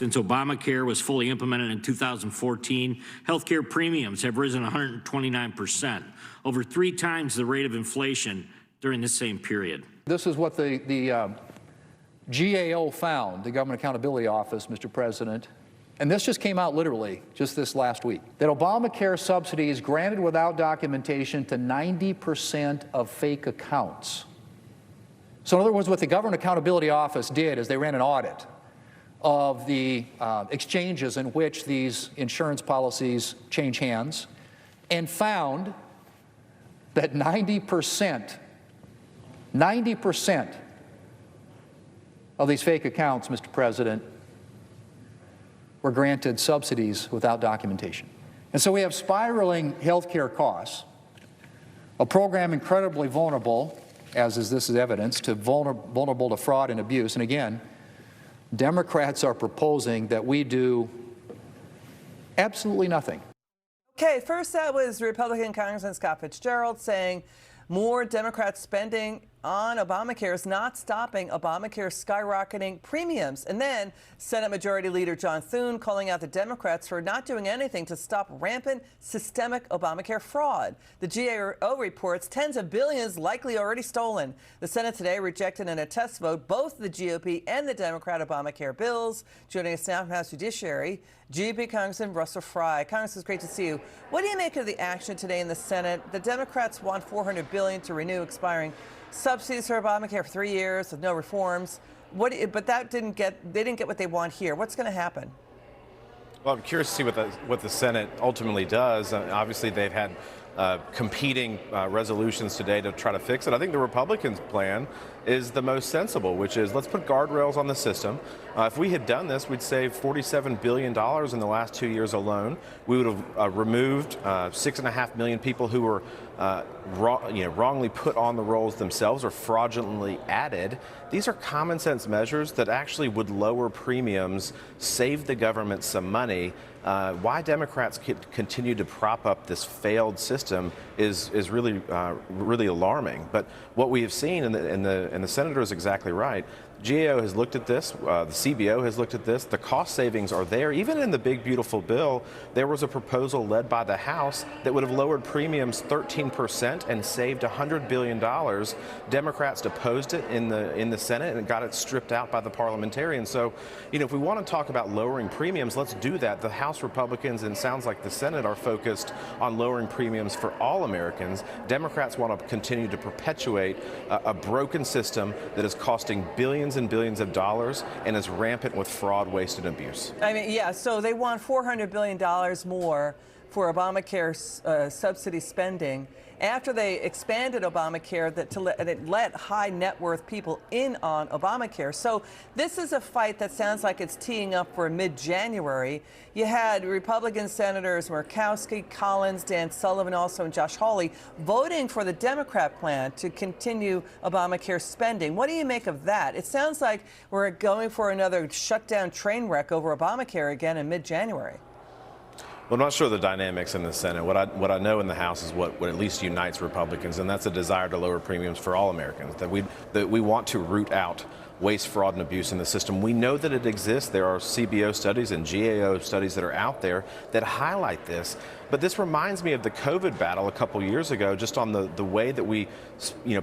Since Obamacare was fully implemented in 2014, healthcare premiums have risen 129%, over 3 times the rate of inflation during the same period. This is what the GAO found, the Government Accountability Office, Mr. President, and this just came out literally just this last week, that Obamacare subsidies granted without documentation to 90% of fake accounts. So in other words, what the Government Accountability Office did is they ran an audit of the exchanges in which these insurance policies change hands and found that 90% of these fake accounts, Mr. President, were granted subsidies without documentation. And so we have spiraling health care costs, a program incredibly vulnerable, as is this is evidence, to vulnerable to fraud and abuse. And again, Democrats are proposing that we do absolutely nothing. Okay, first that was Republican Congressman Scott Fitzgerald saying more Democrat spending on Obamacare is not stopping Obamacare's skyrocketing premiums. And then Senate Majority Leader John Thune calling out the Democrats for not doing anything to stop rampant systemic Obamacare fraud. The GAO reports tens of billions likely already stolen. The Senate today rejected in a test vote both the GOP and the Democrat Obamacare bills. Joining us now from House Judiciary, GOP Congressman Russell Fry. Congressman, it's great to see you. What do you make of the action today in the Senate? The Democrats want $400 billion to renew expiring subsidies for Obamacare for 3 years with no reforms. But they didn't get what they want here. What's going to happen? Well, I'm curious to see what the Senate ultimately does. Obviously, they've had competing resolutions today to try to fix it. I think the Republicans' plan is the most sensible, which is let's put guardrails on the system. If we had done this, we'd save $47 billion in the last 2 years alone. We would have removed 6.5 million people who were wrongly put on the rolls themselves or fraudulently added. These are common sense measures that actually would lower premiums, save the government some money. Why Democrats continue to prop up this failed system is really really alarming. But what we have seen, and the senator is exactly right. GAO has looked at this. The CBO has looked at this. The cost savings are there. Even in the big beautiful bill, there was a proposal led by the House that would have lowered premiums 13% and saved $100 billion. Democrats opposed it in the Senate and got it stripped out by the parliamentarians. So, if we want to talk about lowering premiums, let's do that. The House Republicans and sounds like the Senate are focused on lowering premiums for all Americans. Democrats want to continue to perpetuate a broken system that is costing billions and billions of dollars and is rampant with fraud, waste, and abuse. I mean, yeah, so they want $400 billion more for Obamacare subsidy spending after they expanded Obamacare and it let high net worth people in on Obamacare. So this is a fight that sounds like it's teeing up for mid-January. You had Republican Senators Murkowski, Collins, Dan Sullivan, also, and Josh Hawley voting for the Democrat plan to continue Obamacare spending. What do you make of that? It sounds like we're going for another shutdown train wreck over Obamacare again in mid-January. Well, I'm not sure of the dynamics in the Senate. What I know in the House is what at least unites Republicans, and that's a desire to lower premiums for all Americans, that we want to root out waste, fraud, and abuse in the system. We know that it exists. There are CBO studies and GAO studies that are out there that highlight this. But this reminds me of the COVID battle a couple years ago, just on the way that we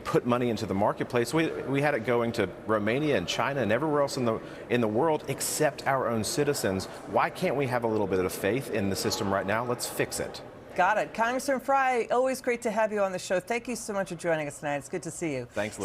put money into the marketplace. We had it going to Romania and China and everywhere else in the world except our own citizens. Why can't we have a little bit of faith in the system right now? Let's fix it. Got it. Congressman Fry, always great to have you on the show. Thank you so much for joining us tonight. It's good to see you. Thanks, Liz.